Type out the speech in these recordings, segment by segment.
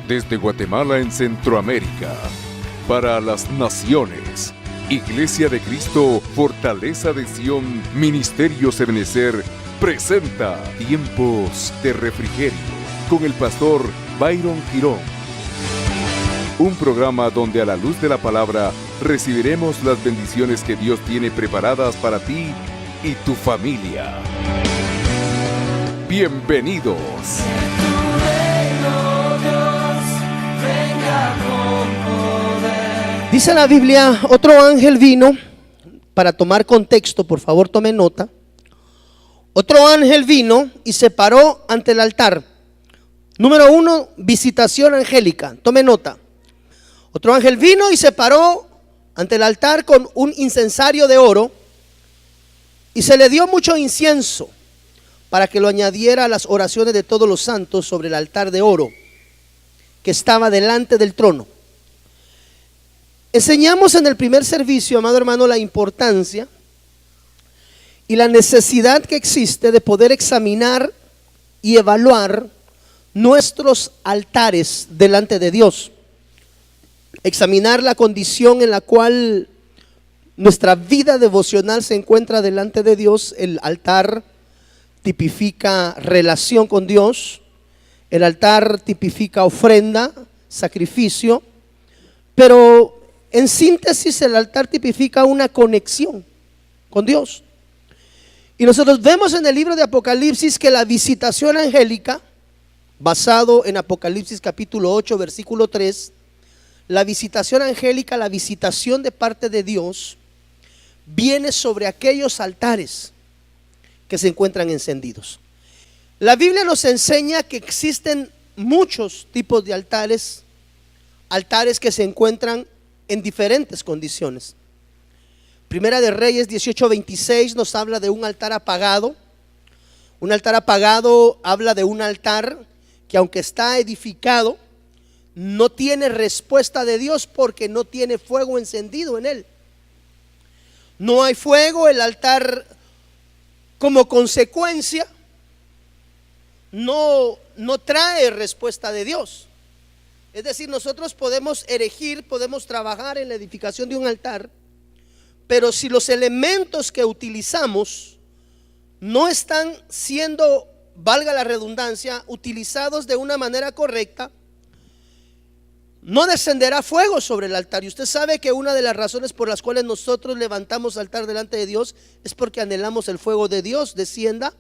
desde Guatemala en Centroamérica, para las naciones. Iglesia de Cristo, Fortaleza de Sion, Ministerio Ebenecer, presenta Tiempos de Refrigerio con el pastor Byron Girón. Un programa donde a la luz de la palabra recibiremos las bendiciones que Dios tiene preparadas para ti y tu familia. Bienvenidos. Dice la Biblia, otro ángel vino, para tomar contexto, por favor tome nota. Otro ángel vino y se paró ante el altar. Número 1, visitación angélica, tome nota. Otro ángel vino y se paró ante el altar con un incensario de oro y se le dio mucho incienso para que lo añadiera a las oraciones de todos los santos sobre el altar de oro que estaba delante del trono. Enseñamos en el primer servicio, amado hermano, la importancia y la necesidad que existe de poder examinar y evaluar nuestros altares delante de Dios. Examinar la condición en la cual nuestra vida devocional se encuentra delante de Dios. El altar tipifica relación con Dios. El altar tipifica ofrenda, sacrificio. Pero en síntesis, el altar tipifica una conexión con Dios. Y nosotros vemos en el libro de Apocalipsis que la visitación angélica, basado en Apocalipsis capítulo 8, versículo 3, la visitación angélica, la visitación de parte de Dios, viene sobre aquellos altares que se encuentran encendidos. La Biblia nos enseña que existen muchos tipos de altares, altares que se encuentran en diferentes condiciones. Primera de Reyes 18:26 nos habla de un altar apagado. Un altar apagado habla de un altar que, aunque está edificado, no tiene respuesta de Dios porque no tiene fuego encendido en él. No hay fuego, el altar como consecuencia no trae respuesta de Dios. Es decir, nosotros podemos erigir, podemos trabajar en la edificación de un altar, pero si los elementos que utilizamos no están siendo, valga la redundancia, utilizados de una manera correcta, no descenderá fuego sobre el altar. Y usted sabe que una de las razones por las cuales nosotros levantamos altar delante de Dios es porque anhelamos el fuego de Dios descienda.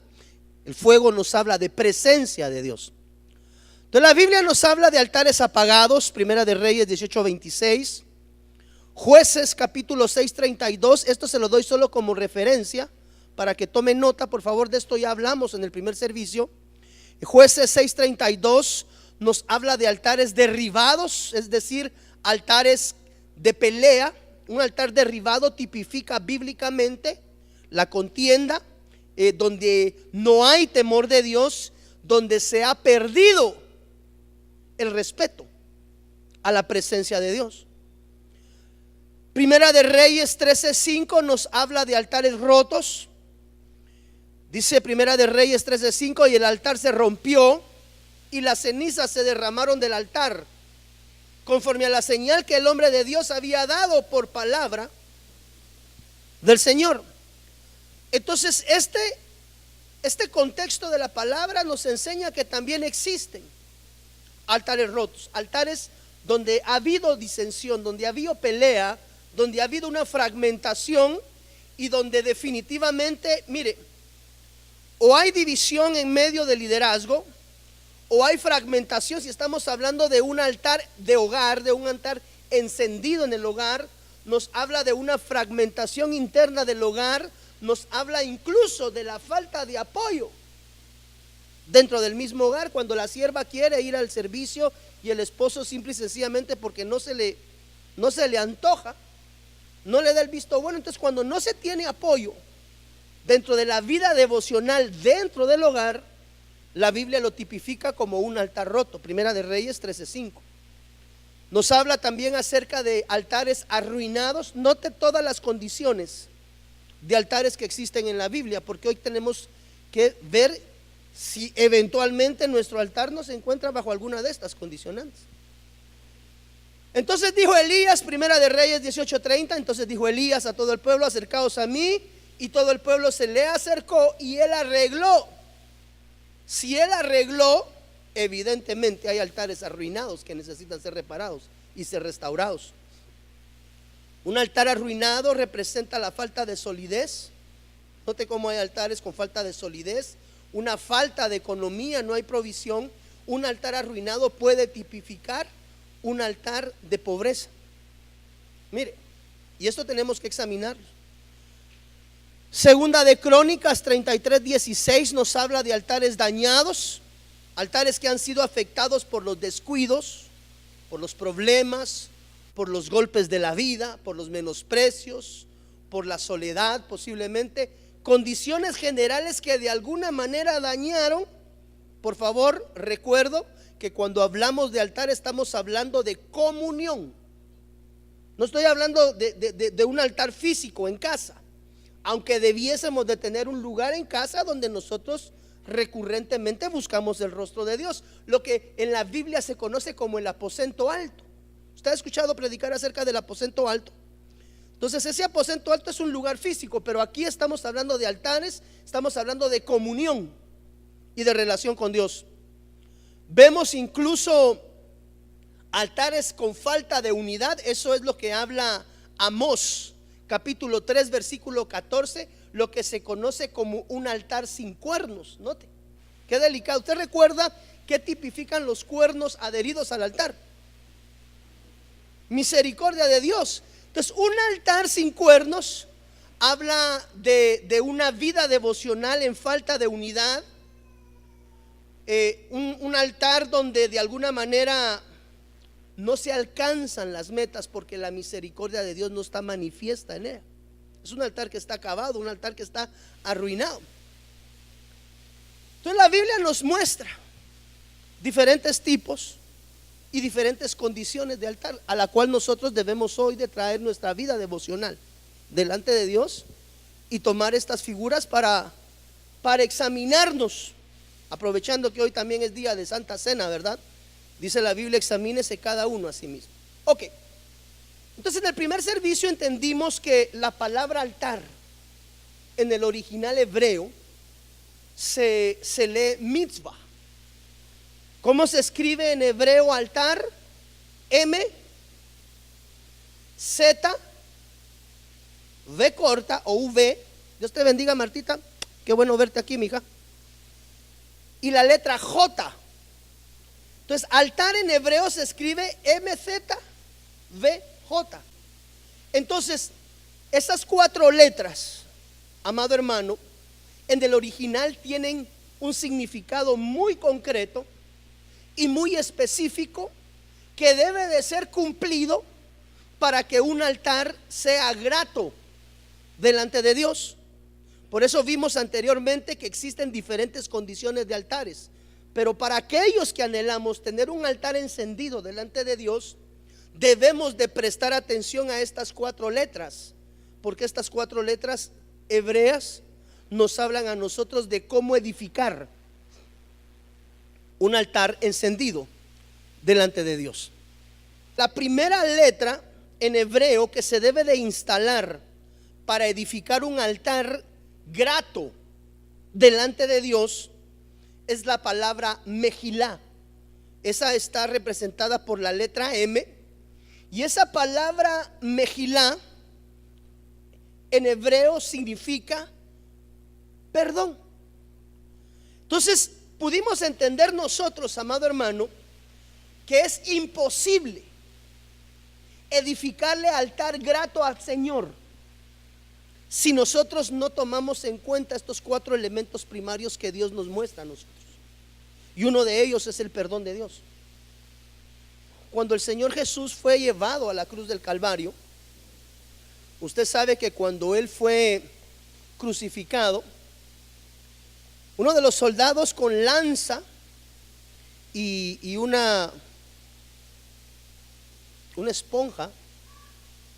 El fuego nos habla de presencia de Dios. Entonces la Biblia nos habla de altares apagados. Primera de Reyes 18:26, Jueces capítulo 6:32. Esto se lo doy solo como referencia para que tome nota, por favor. De esto ya hablamos en el primer servicio. Jueces 6:32 nos habla de altares derribados, es decir, altares de pelea. Un altar derribado tipifica bíblicamente la contienda, donde no hay temor de Dios, donde se ha perdido el respeto a la presencia de Dios. Primera de Reyes 13:5 nos habla de altares rotos. Dice Primera de Reyes 13:5: y el altar se rompió y las cenizas se derramaron del altar, conforme a la señal que el hombre de Dios había dado por palabra del Señor. Entonces este contexto de la palabra nos enseña que también existen altares rotos, altares donde ha habido disensión, donde ha habido pelea, donde ha habido una fragmentación y donde definitivamente, mire, o hay división en medio del liderazgo o hay fragmentación. Si estamos hablando de un altar de hogar, de un altar encendido en el hogar, nos habla de una fragmentación interna del hogar, nos habla incluso de la falta de apoyo dentro del mismo hogar, cuando la sierva quiere ir al servicio y el esposo simple y sencillamente porque no se le antoja, no le da el visto bueno. Entonces, cuando no se tiene apoyo dentro de la vida devocional dentro del hogar, la Biblia lo tipifica como un altar roto. Primera de Reyes 13:5. Nos habla también acerca de altares arruinados. Note todas las condiciones de altares que existen en la Biblia, porque hoy tenemos que ver si eventualmente nuestro altar no se encuentra bajo alguna de estas condicionantes. Entonces dijo Elías, Primera de Reyes 18:30, entonces dijo Elías a todo el pueblo: acercaos a mí. Y todo el pueblo se le acercó y él arregló. Si él arregló, evidentemente hay altares arruinados que necesitan ser reparados y ser restaurados. Un altar arruinado representa la falta de solidez. Note cómo hay altares con falta de solidez, una falta de economía, no hay provisión. Un altar arruinado puede tipificar un altar de pobreza. Mire, y esto tenemos que examinarlo. Segunda de Crónicas 33:16 nos habla de altares dañados, altares que han sido afectados por los descuidos, por los problemas, por los golpes de la vida, por los menosprecios, por la soledad posiblemente, condiciones generales que de alguna manera dañaron. Por favor, recuerdo que cuando hablamos de altar estamos hablando de comunión. No estoy hablando de un altar físico en casa, aunque debiésemos de tener un lugar en casa donde nosotros recurrentemente buscamos el rostro de Dios, lo que en la Biblia se conoce como el aposento alto. ¿Usted ha escuchado predicar acerca del aposento alto? Entonces ese aposento alto es un lugar físico, pero aquí estamos hablando de altares, estamos hablando de comunión y de relación con Dios. Vemos incluso altares con falta de unidad. Eso es lo que habla Amós capítulo 3 versículo 14, lo que se conoce como un altar sin cuernos. Note, qué delicado. ¿Usted recuerda qué tipifican los cuernos adheridos al altar? Misericordia de Dios. Entonces un altar sin cuernos habla de una vida devocional en falta de unidad, un altar donde de alguna manera no se alcanzan las metas porque la misericordia de Dios no está manifiesta en él. Es un altar que está acabado, un altar que está arruinado. Entonces la Biblia nos muestra diferentes tipos y diferentes condiciones de altar a la cual nosotros debemos hoy de traer nuestra vida devocional delante de Dios y tomar estas figuras para examinarnos, aprovechando que hoy también es día de Santa Cena, ¿verdad? Dice la Biblia: examínese cada uno a sí mismo. Ok, entonces en el primer servicio entendimos que la palabra altar en el original hebreo se lee mitzvah. ¿Cómo se escribe en hebreo altar? M, Z, V corta o V. Dios te bendiga, Martita, qué bueno verte aquí, mija. Y la letra J. Entonces altar en hebreo se escribe MZVJ. Entonces esas cuatro letras, amado hermano, en el original tienen un significado muy concreto y muy específico que debe de ser cumplido para que un altar sea grato delante de Dios. Por eso vimos anteriormente que existen diferentes condiciones de altares, pero para aquellos que anhelamos tener un altar encendido delante de Dios, debemos de prestar atención a estas cuatro letras, porque estas cuatro letras hebreas nos hablan a nosotros de cómo edificar un altar encendido delante de Dios. La primera letra en hebreo que se debe de instalar para edificar un altar grato delante de Dios es la palabra Mejilá. Esa está representada por la letra M, y esa palabra Mejilá en hebreo significa perdón. Entonces pudimos entender nosotros, amado hermano, que es imposible edificarle altar grato al Señor si nosotros no tomamos en cuenta estos cuatro elementos primarios que Dios nos muestra a nosotros. Y uno de ellos es el perdón de Dios. Cuando el Señor Jesús fue llevado a la cruz del Calvario, usted sabe que cuando Él fue crucificado, uno de los soldados con lanza y una esponja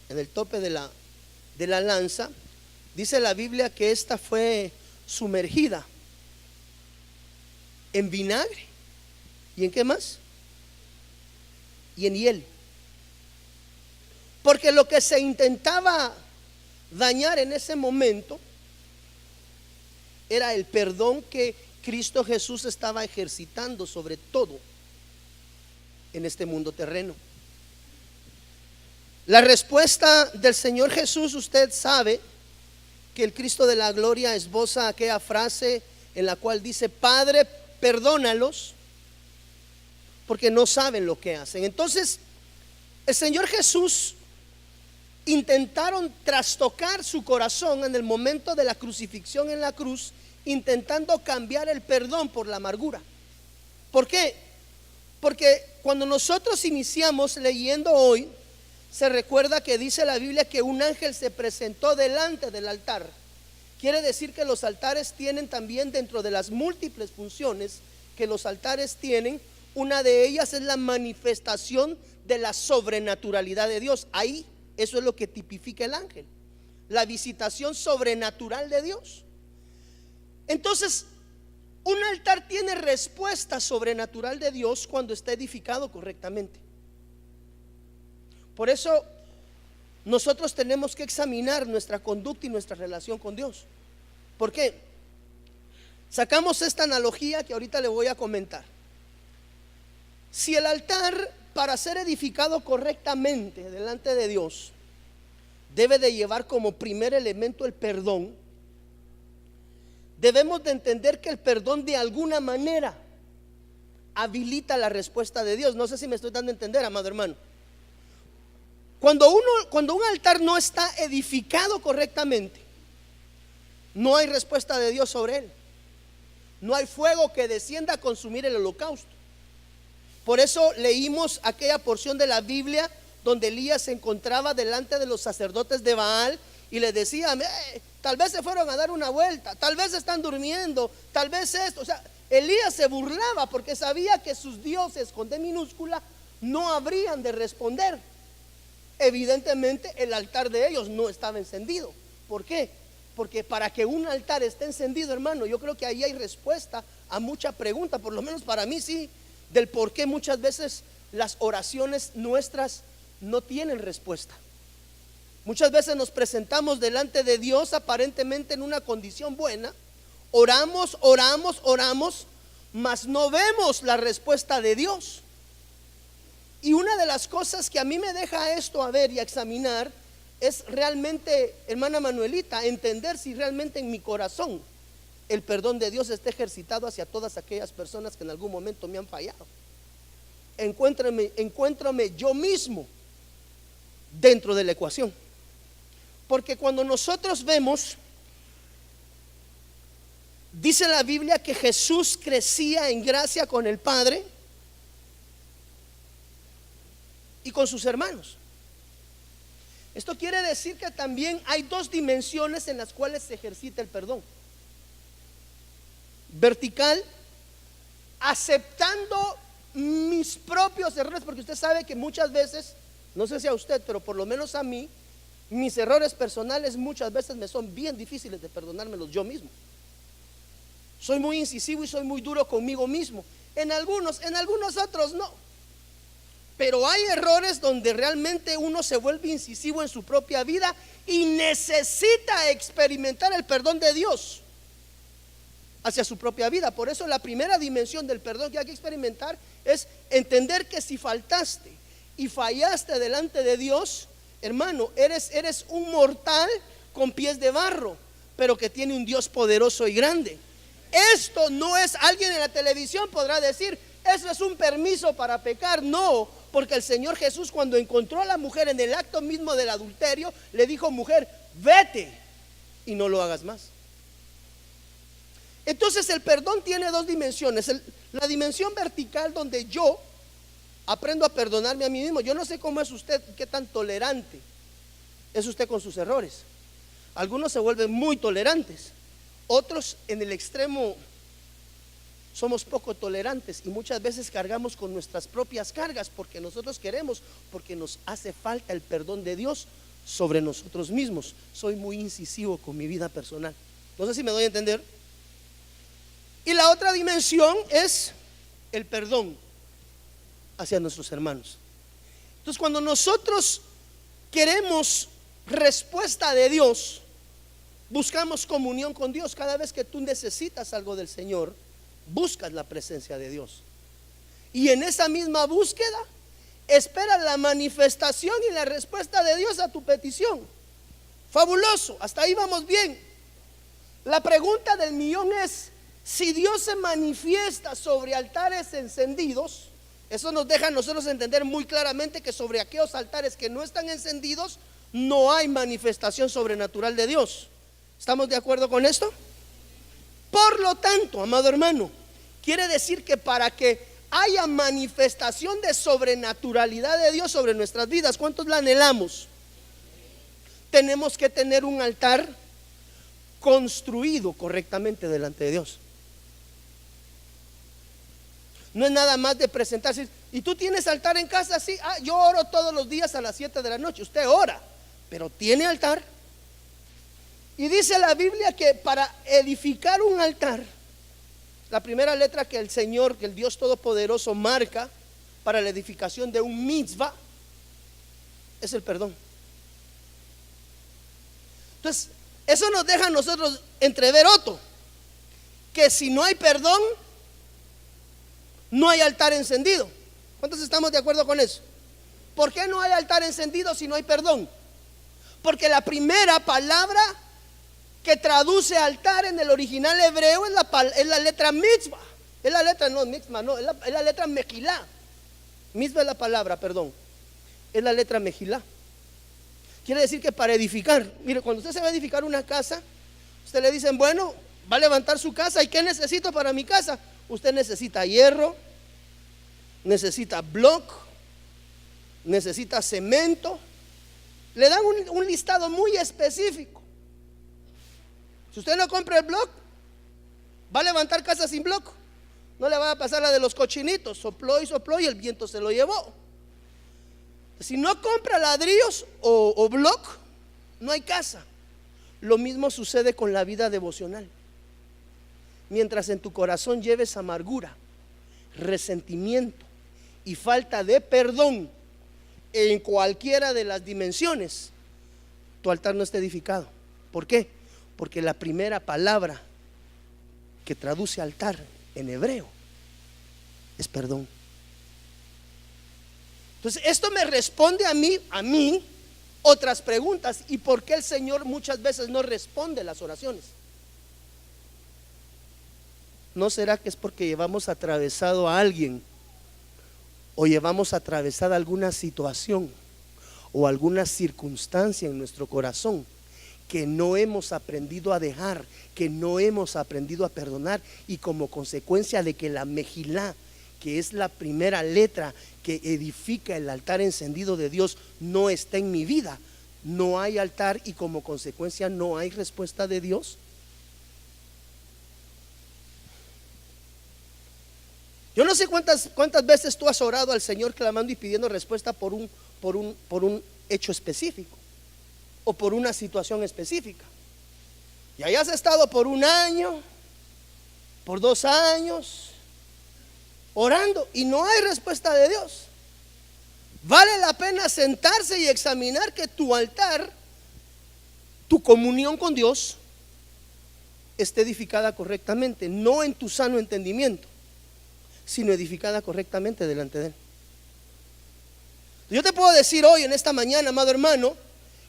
en el tope de la lanza, dice la Biblia que esta fue sumergida en vinagre. ¿Y en qué más? Y en hiel. Porque lo que se intentaba dañar en ese momento era el perdón que Cristo Jesús estaba ejercitando sobre todo en este mundo terreno. La respuesta del Señor Jesús, usted sabe que el Cristo de la gloria esboza aquella frase en la cual dice: Padre, perdónalos porque no saben lo que hacen. Entonces el Señor Jesús intentaron trastocar su corazón en el momento de la crucifixión en la cruz, intentando cambiar el perdón por la amargura. ¿Por qué? Porque cuando nosotros iniciamos leyendo hoy, se recuerda que dice la Biblia que un ángel se presentó delante del altar. Quiere decir que los altares tienen también, dentro de las múltiples funciones que los altares tienen, una de ellas es la manifestación de la sobrenaturalidad de Dios. Ahí, eso es lo que tipifica el ángel, la visitación sobrenatural de Dios. Entonces, un altar tiene respuesta sobrenatural de Dios cuando está edificado correctamente. Por eso nosotros tenemos que examinar nuestra conducta y nuestra relación con Dios. ¿Por qué? Sacamos esta analogía que ahorita le voy a comentar. Si el altar, para ser edificado correctamente delante de Dios, debe de llevar como primer elemento el perdón, debemos de entender que el perdón de alguna manera habilita la respuesta de Dios. No sé si me estoy dando a entender, amado hermano. Cuando un altar no está edificado correctamente, no hay respuesta de Dios sobre él. No hay fuego que descienda a consumir el holocausto. Por eso leímos aquella porción de la Biblia donde Elías se encontraba delante de los sacerdotes de Baal y les decía: tal vez se fueron a dar una vuelta, tal vez están durmiendo, tal vez esto. O sea, Elías se burlaba porque sabía que sus dioses con D minúscula no habrían de responder. Evidentemente el altar de ellos no estaba encendido. ¿Por qué? Porque para que un altar esté encendido, hermano, yo creo que ahí hay respuesta a mucha pregunta, por lo menos para mí sí, del por qué muchas veces las oraciones nuestras no tienen respuesta. Muchas veces nos presentamos delante de Dios aparentemente en una condición buena, oramos, mas no vemos la respuesta de Dios. Y una de las cosas que a mí me deja esto a ver y a examinar es realmente, hermana Manuelita, entender si realmente en mi corazón el perdón de Dios está ejercitado hacia todas aquellas personas que en algún momento me han fallado. Encuéntrame yo mismo dentro de la ecuación. Porque cuando nosotros vemos, dice la Biblia que Jesús crecía en gracia con el Padre y con sus hermanos. Esto quiere decir que también hay dos dimensiones en las cuales se ejercita el perdón: vertical, aceptando mis propios errores, porque usted sabe que muchas veces, no sé si a usted, pero por lo menos a mí, mis errores personales muchas veces me son bien difíciles de perdonármelos yo mismo. Soy muy incisivo y soy muy duro conmigo mismo. En algunos otros no. Pero hay errores donde realmente uno se vuelve incisivo en su propia vida y necesita experimentar el perdón de Dios hacia su propia vida. Por eso la primera dimensión del perdón que hay que experimentar es entender que si faltaste y fallaste delante de Dios, hermano, eres un mortal con pies de barro, pero que tiene un Dios poderoso y grande. Esto no es, alguien en la televisión podrá decir, eso es un permiso para pecar. No, porque el Señor Jesús, cuando encontró a la mujer en el acto mismo del adulterio, le dijo: mujer, vete y no lo hagas más. Entonces el perdón tiene dos dimensiones. La dimensión vertical, donde yo aprendo a perdonarme a mí mismo. Yo no sé cómo es usted, qué tan tolerante es usted con sus errores. Algunos se vuelven muy tolerantes, otros en el extremo somos poco tolerantes y muchas veces cargamos con nuestras propias cargas porque nosotros queremos, porque nos hace falta el perdón de Dios sobre nosotros mismos. Soy muy incisivo con mi vida personal. No sé si me doy a entender. Y la otra dimensión es el perdón hacia nuestros hermanos. Entonces, cuando nosotros queremos respuesta de Dios, buscamos comunión con Dios. Cada vez que tú necesitas algo del Señor, buscas la presencia de Dios. Y en esa misma búsqueda, esperas la manifestación y la respuesta de Dios a tu petición. Fabuloso, hasta ahí vamos bien. La pregunta del millón es: si Dios se manifiesta sobre altares encendidos, eso nos deja a nosotros entender muy claramente que sobre aquellos altares que no están encendidos no hay manifestación sobrenatural de Dios. ¿Estamos de acuerdo con esto? Por lo tanto, amado hermano, quiere decir que para que haya manifestación de sobrenaturalidad de Dios sobre nuestras vidas, ¿cuántos la anhelamos? Tenemos que tener un altar construido correctamente delante de Dios. No es nada más de presentarse. ¿Y tú tienes altar en casa? Sí, yo oro todos los días a las 7 de la noche. Usted ora, pero ¿tiene altar? Y dice la Biblia que para edificar un altar, la primera letra que el Señor, que el Dios Todopoderoso marca para la edificación de un mitzvah, es el perdón. Entonces, eso nos deja a nosotros entrever otro, que si no hay perdón, no hay altar encendido. ¿Cuántos estamos de acuerdo con eso? ¿Por qué no hay altar encendido si no hay perdón? Porque la primera palabra que traduce altar en el original hebreo es la letra mitzvah. Es la letra, no, mitzvah, no, es la letra mejilá. Mitzvah es la palabra, perdón. Es la letra mejilá. Quiere decir que para edificar, mire, cuando usted se va a edificar una casa, usted le dicen, bueno, va a levantar su casa. ¿Y qué necesito para mi casa? Usted necesita hierro, necesita block, necesita cemento. Le dan un listado muy específico. Si usted no compra el block, va a levantar casa sin block. No le va a pasar la de los cochinitos, sopló y el viento se lo llevó. Si no compra ladrillos o block, no hay casa. Lo mismo sucede con la vida devocional. Mientras en tu corazón lleves amargura, resentimiento y falta de perdón en cualquiera de las dimensiones, tu altar no está edificado. ¿Por qué? Porque la primera palabra que traduce altar en hebreo es perdón. Entonces, esto me responde a mí otras preguntas. ¿Y por qué el Señor muchas veces no responde las oraciones? ¿No será que es porque llevamos atravesado a alguien, o llevamos atravesada alguna situación o alguna circunstancia en nuestro corazón que no hemos aprendido a dejar, que no hemos aprendido a perdonar, y como consecuencia de que la mejilá, que es la primera letra que edifica el altar encendido de Dios, no está en mi vida, no hay altar y como consecuencia no hay respuesta de Dios? Yo no sé cuántas veces tú has orado al Señor clamando y pidiendo respuesta por un hecho específico o por una situación específica, y hayas estado por 1 año, por 2 años orando y no hay respuesta de Dios. Vale la pena sentarse y examinar que tu altar, tu comunión con Dios, esté edificada correctamente, no en tu sano entendimiento, sino edificada correctamente delante de Él. Yo te puedo decir hoy en esta mañana, amado hermano,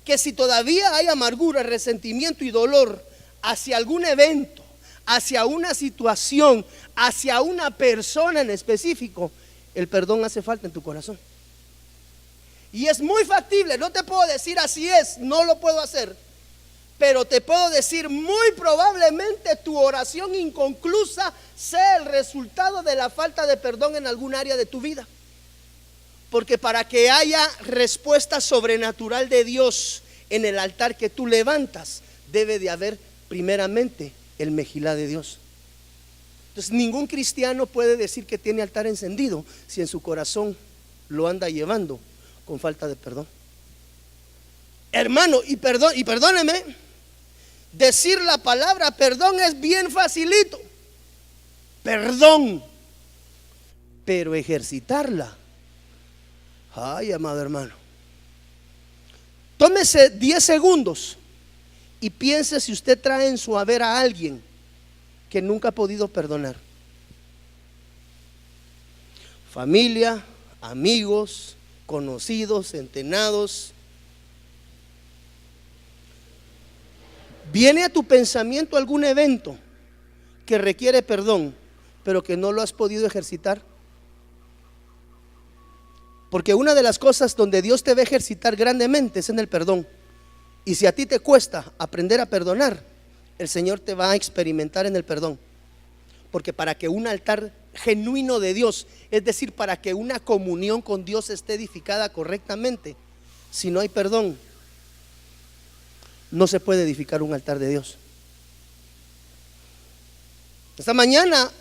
que si todavía hay amargura, resentimiento y dolor hacia algún evento, hacia una situación, hacia una persona en específico, el perdón hace falta en tu corazón. Y es muy factible, no te puedo decir así es, no lo puedo hacer, pero te puedo decir muy probablemente tu oración inconclusa sea el resultado de la falta de perdón en algún área de tu vida. Porque para que haya respuesta sobrenatural de Dios en el altar que tú levantas, debe de haber primeramente el mejilá de Dios. Entonces ningún cristiano puede decir que tiene altar encendido si en su corazón lo anda llevando con falta de perdón. Hermano, y perdóneme, decir la palabra perdón es bien facilito. perdón, pero ejercitarla, ay, amado hermano, tómese 10 segundos y piense si usted trae en su haber a alguien que nunca ha podido perdonar. Familia, amigos, conocidos, centenados. ¿Viene a tu pensamiento algún evento que requiere perdón, pero que no lo has podido ejercitar? Porque una de las cosas donde Dios te va a ejercitar grandemente es en el perdón. Y si a ti te cuesta aprender a perdonar, el Señor te va a experimentar en el perdón. Porque para que un altar genuino de Dios, es decir, para que una comunión con Dios esté edificada correctamente, si no hay perdón, no se puede edificar un altar de Dios. Esta mañana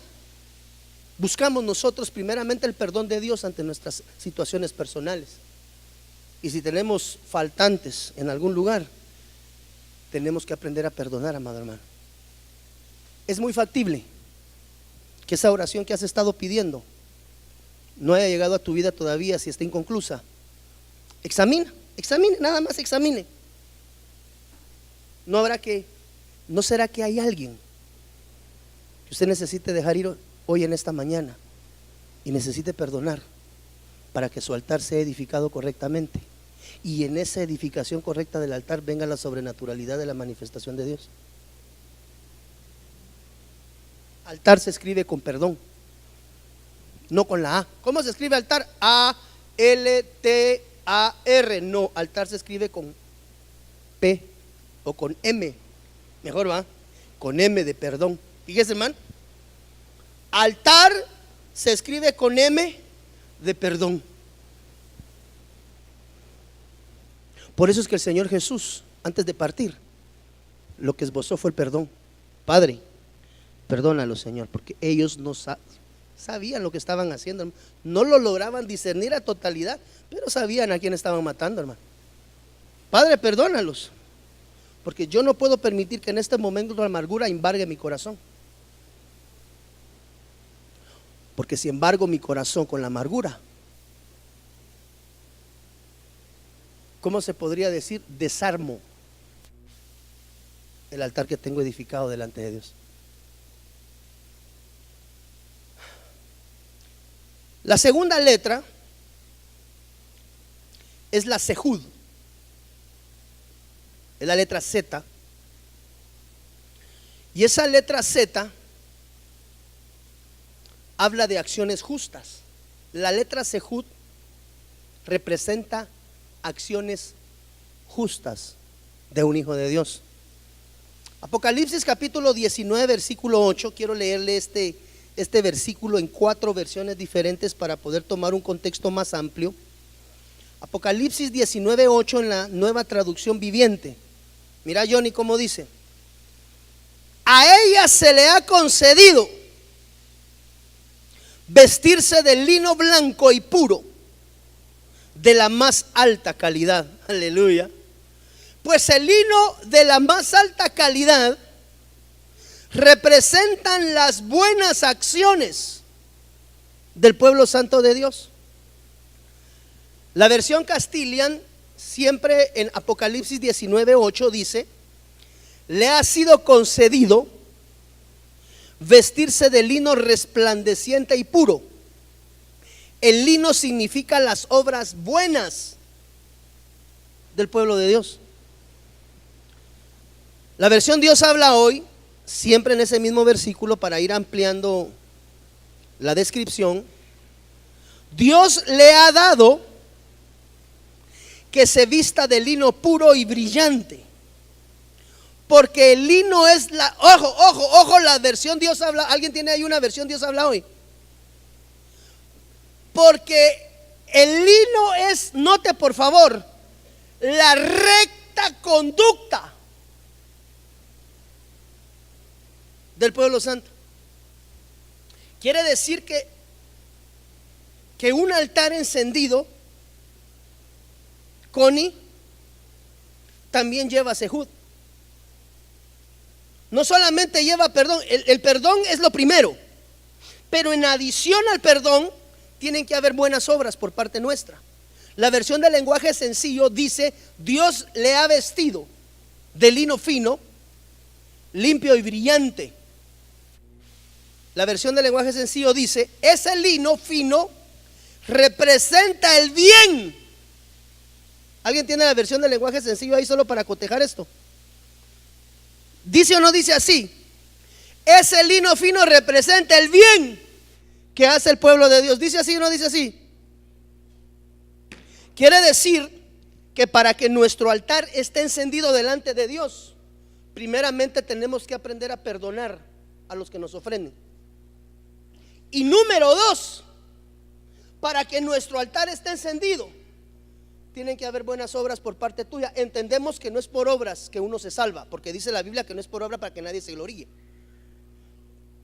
buscamos nosotros primeramente el perdón de Dios ante nuestras situaciones personales. Y si tenemos faltantes en algún lugar, tenemos que aprender a perdonar, amado hermano. Es muy factible que esa oración que has estado pidiendo no haya llegado a tu vida todavía, si está inconclusa. Examine, nada más examine. ¿No será que hay alguien que usted necesite dejar ir hoy en esta mañana y necesite perdonar para que su altar sea edificado correctamente y en esa edificación correcta del altar venga la sobrenaturalidad de la manifestación de Dios? Altar se escribe con perdón, no con la A. ¿Cómo se escribe altar? A-L-T-A-R. No, altar se escribe con P o con M. Mejor va, con M de perdón. Fíjese, hermano, altar se escribe con M de perdón. Por eso es que el Señor Jesús, antes de partir, lo que esbozó fue el perdón. Padre, perdónalo, Señor, porque ellos no sabían lo que estaban haciendo, no lo lograban discernir a totalidad, pero sabían a quién estaban matando, hermano. Padre, perdónalos, porque yo no puedo permitir que en este momento la amargura embargue mi corazón. Porque si embargo mi corazón con la amargura, ¿cómo se podría decir? Desarmo el altar que tengo edificado delante de Dios. La segunda letra es la Sejud, es la letra Z. Y esa letra Z habla de acciones justas. La letra Sejud representa acciones justas de un hijo de Dios. Apocalipsis capítulo 19 versículo 8. Quiero leerle este versículo en 4 versiones diferentes para poder tomar un contexto más amplio. Apocalipsis 19:8 en la Nueva Traducción Viviente. Mira, Johnny, cómo dice: a ella se le ha concedido vestirse de lino blanco y puro, de la más alta calidad. Aleluya. Pues el lino de la más alta calidad representan las buenas acciones del pueblo santo de Dios. La versión Castilian, siempre en Apocalipsis 19:8 dice: le ha sido concedido vestirse de lino resplandeciente y puro. El lino significa las obras buenas del pueblo de Dios. La versión Dios habla hoy, siempre en ese mismo versículo, para ir ampliando la descripción, Dios le ha dado que se vista de lino puro y brillante, porque el lino es la, ojo, la versión Dios habla. ¿Alguien tiene ahí una versión Dios habla hoy? Porque el lino es, note por favor, la recta conducta del pueblo santo. Quiere decir que un altar encendido, Connie, también lleva Sejud. No solamente lleva perdón, el perdón es lo primero, Pero en adición al perdón, tienen que haber buenas obras por parte nuestra. La versión del lenguaje sencillo dice: Dios le ha vestido de lino fino, limpio y brillante. La versión del lenguaje sencillo dice: ese lino fino representa el bien. ¿Alguien tiene la versión del lenguaje sencillo ahí solo para cotejar esto? ¿Dice o no dice así? Ese lino fino representa el bien que hace el pueblo de Dios. ¿Dice así o no dice así? Quiere decir que para que nuestro altar esté encendido delante de Dios, primeramente tenemos que aprender a perdonar a los que nos ofenden. Y número dos, para que nuestro altar esté encendido, tienen que haber buenas obras por parte tuya. Entendemos que no es por obras que uno se salva, porque dice la Biblia que no es por obra para que nadie se gloríe.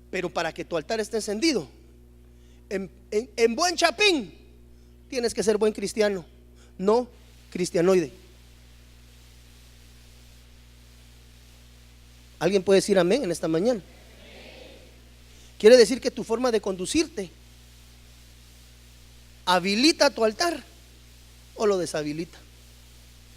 Pero para que tu altar esté encendido, en buen chapín, tienes que ser buen cristiano, no cristianoide. ¿Alguien puede decir amén en esta mañana? Quiere decir que tu forma de conducirte habilita tu altar o lo deshabilita.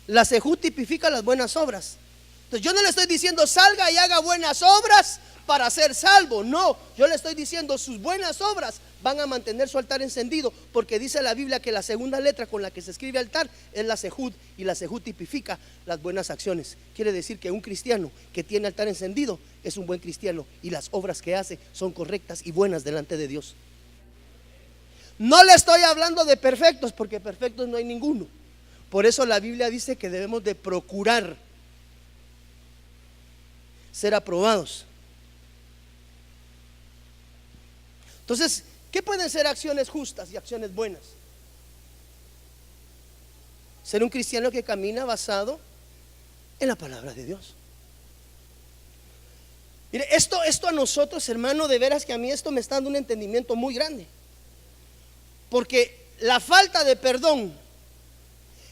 La Sehú tipifica las buenas obras. Entonces yo no le estoy diciendo salga y haga buenas obras para ser salvo. No, yo le estoy diciendo sus buenas obras van a mantener su altar encendido, porque dice la Biblia que la segunda letra con la que se escribe altar es la Sehud, y la Sehud tipifica las buenas acciones. Quiere decir que un cristiano que tiene altar encendido es un buen cristiano, y las obras que hace son correctas y buenas delante de Dios. No le estoy hablando de perfectos, porque perfectos no hay ninguno. Por eso la Biblia dice que debemos de procurar ser aprobados. Entonces, ¿qué pueden ser acciones justas y acciones buenas? Ser un cristiano que camina basado en la palabra de Dios. Mire, esto a nosotros, hermano, de veras que a mí esto me está dando un entendimiento muy grande. Porque la falta de perdón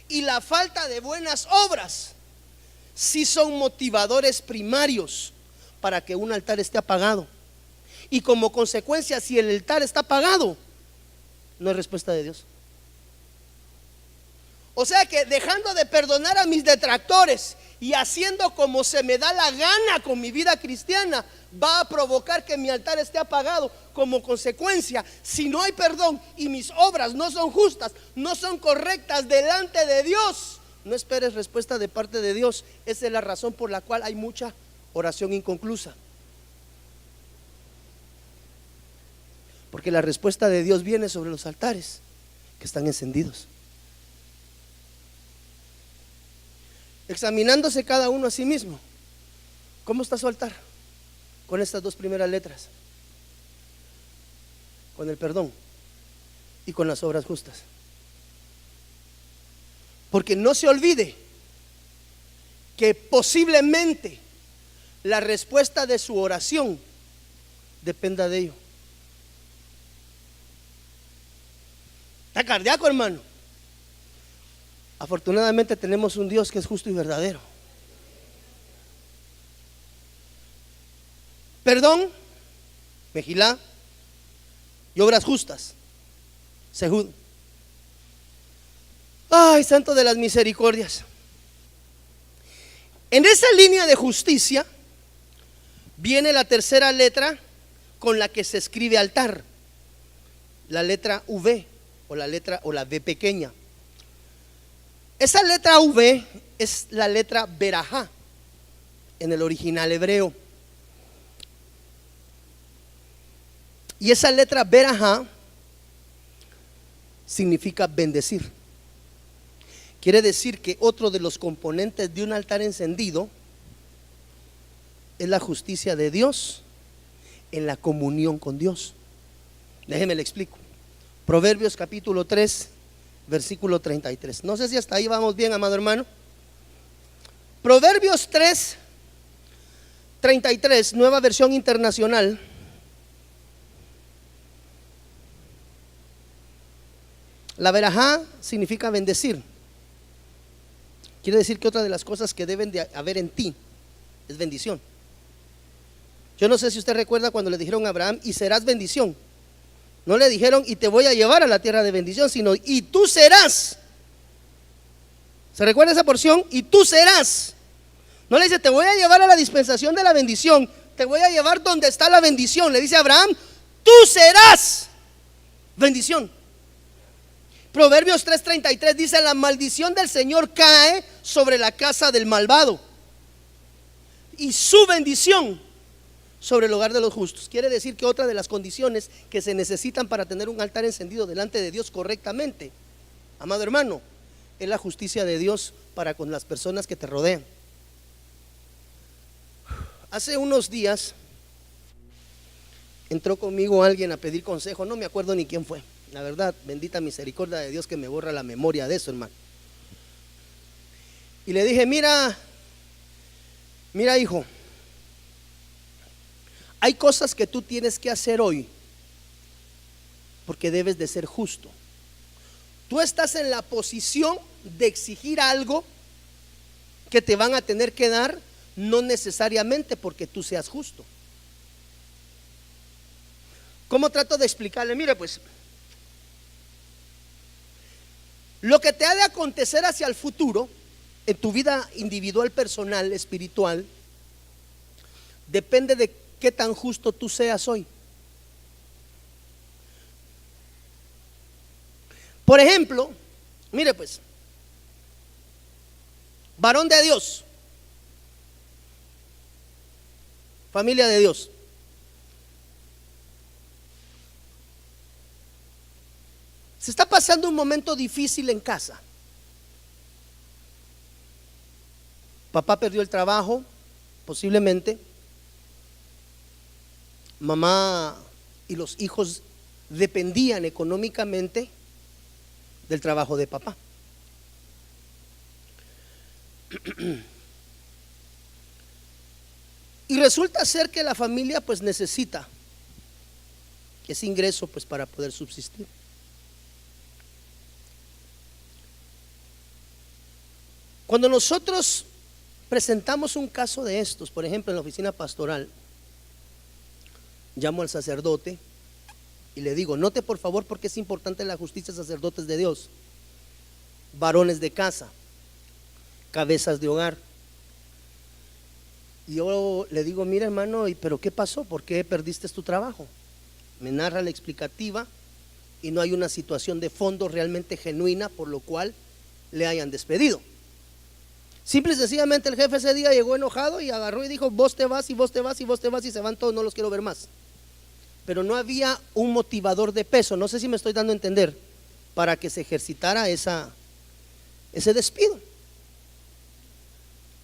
y la falta de buenas obras sí son motivadores primarios para que un altar esté apagado. Y como consecuencia, si el altar está apagado, no hay respuesta de Dios. O sea que dejando de perdonar a mis detractores y haciendo como se me da la gana con mi vida cristiana, va a provocar que mi altar esté apagado. Como consecuencia, si no hay perdón y mis obras no son justas, no son correctas delante de Dios, no esperes respuesta de parte de Dios. Esa es la razón por la cual hay mucha oración inconclusa. Porque la respuesta de Dios viene sobre los altares que están encendidos. Examinándose cada uno a sí mismo, ¿cómo está su altar? Con estas dos primeras letras: con el perdón y con las obras justas. Porque no se olvide que posiblemente la respuesta de su oración dependa de ello. Está cardíaco, hermano. Afortunadamente tenemos un Dios que es justo y verdadero. Perdón, Mejilá, y obras justas, Sehud. Ay, santo de las misericordias. En esa línea de justicia viene la tercera letra con la que se escribe altar, la letra V, o la V pequeña. Esa letra V es la letra Berajá en el original hebreo. Y esa letra Berajá significa bendecir. Quiere decir que otro de los componentes de un altar encendido es la justicia de Dios en la comunión con Dios. Déjeme le explico. Proverbios capítulo 3, versículo 33. No sé si hasta ahí vamos bien, amado hermano. Proverbios 3, 33, nueva versión internacional. La verajá significa bendecir. Quiere decir que otra de las cosas que deben de haber en ti es bendición. Yo no sé si usted recuerda cuando le dijeron a Abraham: y serás bendición. No le dijeron y te voy a llevar a la tierra de bendición, sino y tú serás. ¿Se recuerda esa porción? Y tú serás. No le dice te voy a llevar a la dispensación de la bendición, te voy a llevar donde está la bendición. Le dice a Abraham, tú serás bendición. Proverbios 3:33 dice, la maldición del Señor cae sobre la casa del malvado y su bendición sobre el hogar de los justos. Quiere decir que otra de las condiciones que se necesitan para tener un altar encendido delante de Dios correctamente, amado hermano, es la justicia de Dios para con las personas que te rodean. Hace unos días entró conmigo alguien a pedir consejo, no me acuerdo ni quién fue. La verdad, bendita misericordia de Dios que me borra la memoria de eso, hermano. Y le dije, mira hijo, hay cosas que tú tienes que hacer hoy porque debes de ser justo. Tú estás en la posición de exigir algo que te van a tener que dar, no necesariamente porque tú seas justo. ¿Cómo trato de explicarle? Mire pues, lo que te ha de acontecer hacia el futuro, en tu vida individual, personal, espiritual, depende de qué tan justo tú seas hoy. Por ejemplo, mire pues, varón de Dios, familia de Dios, se está pasando un momento difícil en casa. Papá perdió el trabajo, posiblemente. Mamá y los hijos dependían económicamente del trabajo de papá. Y resulta ser que la familia pues necesita ese ingreso pues para poder subsistir. Cuando nosotros presentamos un caso de estos, por ejemplo en la oficina pastoral, llamo al sacerdote y le digo, note por favor porque es importante la justicia, sacerdotes de Dios, varones de casa, cabezas de hogar. Y yo le digo, mira hermano, pero ¿qué pasó? ¿Por qué perdiste tu trabajo? Me narra la explicativa y no hay una situación de fondo realmente genuina por lo cual le hayan despedido. Simple y sencillamente el jefe ese día llegó enojado y agarró y dijo, vos te vas y vos te vas y vos te vas y se van todos, no los quiero ver más. Pero no había un motivador de peso, no sé si me estoy dando a entender, para que se ejercitara ese despido.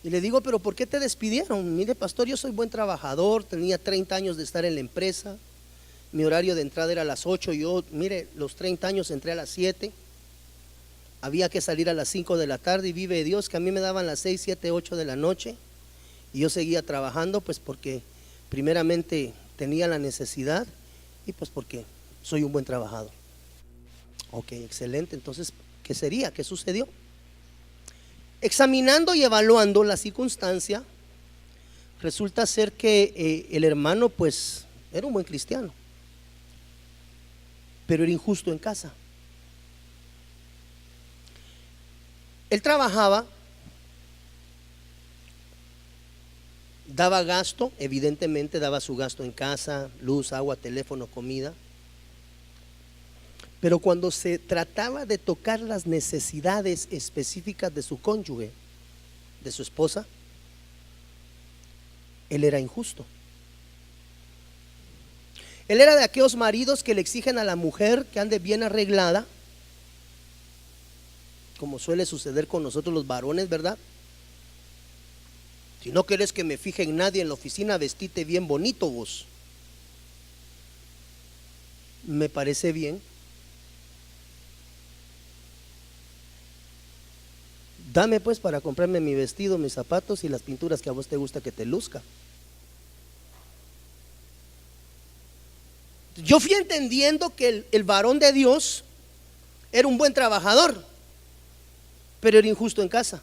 Y le digo, pero ¿por qué te despidieron? Mire pastor, yo soy buen trabajador, tenía 30 años de estar en la empresa, mi horario de entrada era a las 8, yo mire, los 30 años entré a las 7, había que salir a las 5 de la tarde y vive Dios que a mí me daban las 6, 7, 8 de la noche y yo seguía trabajando pues porque primeramente tenía la necesidad y pues porque soy un buen trabajador. Ok, excelente, entonces ¿qué sería? ¿Qué sucedió? Examinando y evaluando la circunstancia, resulta ser que el hermano pues era un buen cristiano, pero era injusto en casa. Él trabajaba, daba gasto, evidentemente daba su gasto en casa, luz, agua, teléfono, comida. Pero cuando se trataba de tocar las necesidades específicas de su cónyuge, de su esposa, él era injusto. Él era de aquellos maridos que le exigen a la mujer que ande bien arreglada, como suele suceder con nosotros los varones, ¿verdad? Si no quieres que me fije en nadie en la oficina, vestite bien bonito vos. Me parece bien. Dame pues para comprarme mi vestido, mis zapatos y las pinturas que a vos te gusta que te luzca. Yo fui entendiendo que el varón de Dios era un buen trabajador, pero era injusto en casa,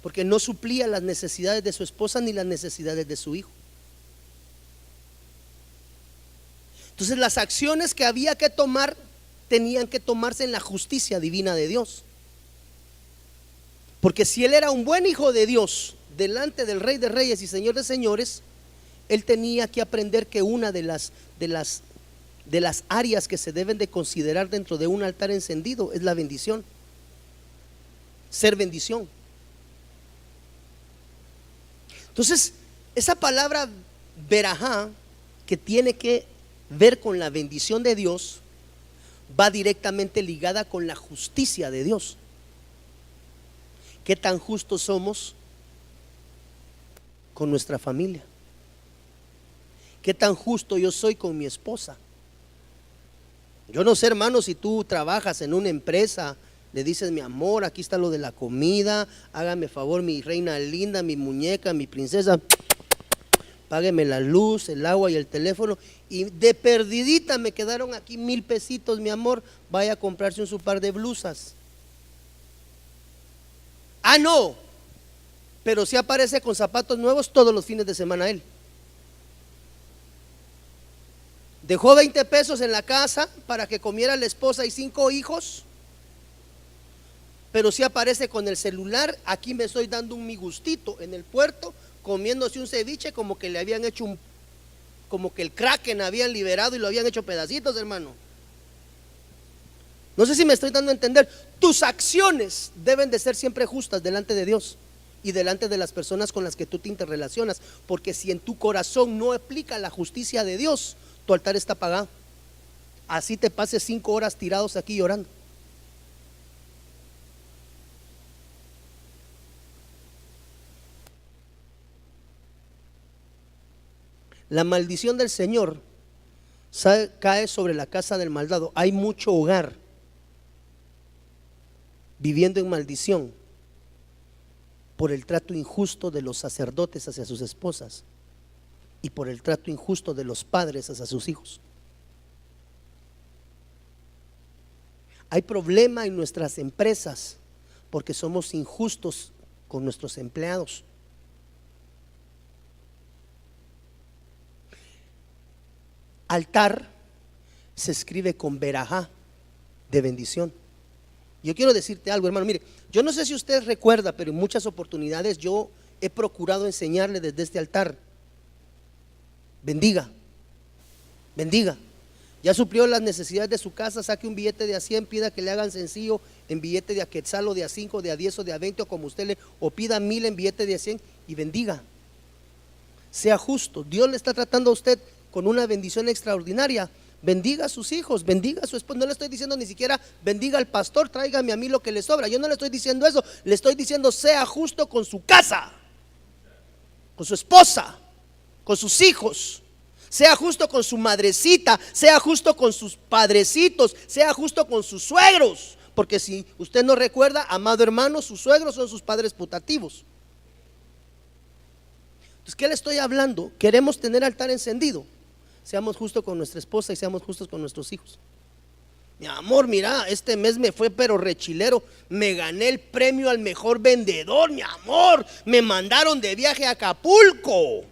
porque no suplía las necesidades de su esposa ni las necesidades de su hijo. Entonces las acciones que había que tomar tenían que tomarse en la justicia divina de Dios. Porque si él era un buen hijo de Dios delante del Rey de Reyes y Señor de Señores, él tenía que aprender que una de las áreas que se deben de considerar dentro de un altar encendido es la bendición, ser bendición. Entonces, esa palabra verajá, que tiene que ver con la bendición de Dios, va directamente ligada con la justicia de Dios. ¿Qué tan justos somos con nuestra familia? ¿Qué tan justo yo soy con mi esposa? Yo no sé, hermano, si tú trabajas en una empresa, le dices: mi amor, aquí está lo de la comida, hágame favor, mi reina linda, mi muñeca, mi princesa, págueme la luz, el agua y el teléfono, y de perdidita me quedaron aquí 1,000 pesitos, mi amor, vaya a comprarse un su par de blusas. Ah, no, pero si aparece con zapatos nuevos todos los fines de semana él. Dejó 20 pesos en la casa para que comiera la esposa y 5 hijos, pero si aparece con el celular: aquí me estoy dando un mi gustito en el puerto, comiéndose un ceviche, como que le habían hecho como que el kraken habían liberado y lo habían hecho pedacitos, hermano. No sé si me estoy dando a entender. Tus acciones deben de ser siempre justas delante de Dios y delante de las personas con las que tú te interrelacionas, porque si en tu corazón no aplica la justicia de Dios, tu altar está apagado. Así te pases 5 horas tirados aquí llorando. La maldición del Señor cae sobre la casa del malvado. Hay mucho hogar viviendo en maldición por el trato injusto de los sacerdotes hacia sus esposas y por el trato injusto de los padres hacia sus hijos. Hay problema en nuestras empresas porque somos injustos con nuestros empleados. Altar se escribe con verajá, de bendición. Yo quiero decirte algo, hermano. Mire, yo no sé si usted recuerda, pero en muchas oportunidades yo he procurado enseñarle desde este altar: bendiga, bendiga. Ya suplió las necesidades de su casa, saque un billete de a 100, pida que le hagan sencillo en billete de a quetzal, o de a 5, de a 10 o de a 20, o como usted o pida 1,000 en billete de a 100 y bendiga. Sea justo. Dios le está tratando a usted con una bendición extraordinaria. Bendiga a sus hijos, bendiga a su esposa. No le estoy diciendo ni siquiera bendiga al pastor, tráigame a mí lo que le sobra. Yo no le estoy diciendo eso. Le estoy diciendo: sea justo con su casa, con su esposa, con sus hijos. Sea justo con su madrecita, sea justo con sus padrecitos, sea justo con sus suegros. Porque si usted no recuerda, amado hermano, sus suegros son sus padres putativos. Entonces, ¿qué le estoy hablando? Queremos tener altar encendido. Seamos justos con nuestra esposa y seamos justos con nuestros hijos. Mi amor, mira, este mes me fue pero rechilero. Me gané el premio al mejor vendedor, mi amor. Me mandaron de viaje a Acapulco.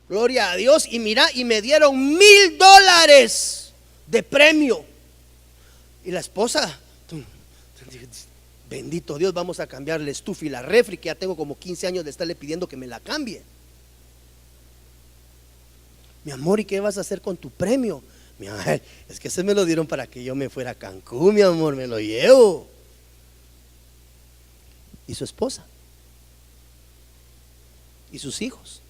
Gloria a Dios. Y mira, y me dieron $1,000 de premio. Y la esposa: bendito Dios, vamos a cambiar la estufa y la refri, que ya tengo como 15 años de estarle pidiendo que me la cambie. Mi amor, ¿y qué vas a hacer con tu premio? Mi amor, es que ese me lo dieron para que yo me fuera a Cancún, mi amor, me lo llevo. Y su esposa y sus hijos.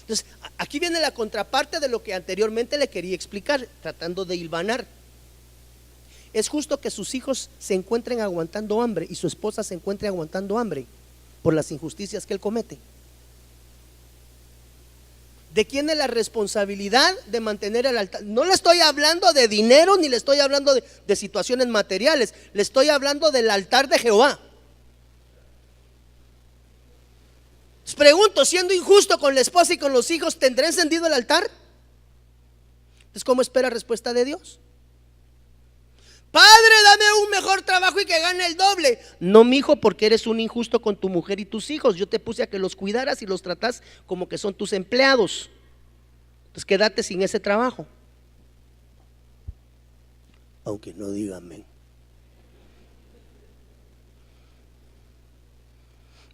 Entonces, aquí viene la contraparte de lo que anteriormente le quería explicar, tratando de hilvanar. Es justo que sus hijos se encuentren aguantando hambre y su esposa se encuentre aguantando hambre por las injusticias que él comete. ¿De quién es la responsabilidad de mantener el altar? No le estoy hablando de dinero, ni le estoy hablando de situaciones materiales. Le estoy hablando del altar de Jehová. Les pregunto: siendo injusto con la esposa y con los hijos, ¿tendré encendido el altar? Entonces, ¿cómo espera respuesta de Dios? Padre, dame un mejor trabajo y que gane el doble. No, mijo, porque eres un injusto con tu mujer y tus hijos. Yo te puse a que los cuidaras y los tratas como que son tus empleados. Entonces quédate sin ese trabajo. Aunque no diga amén.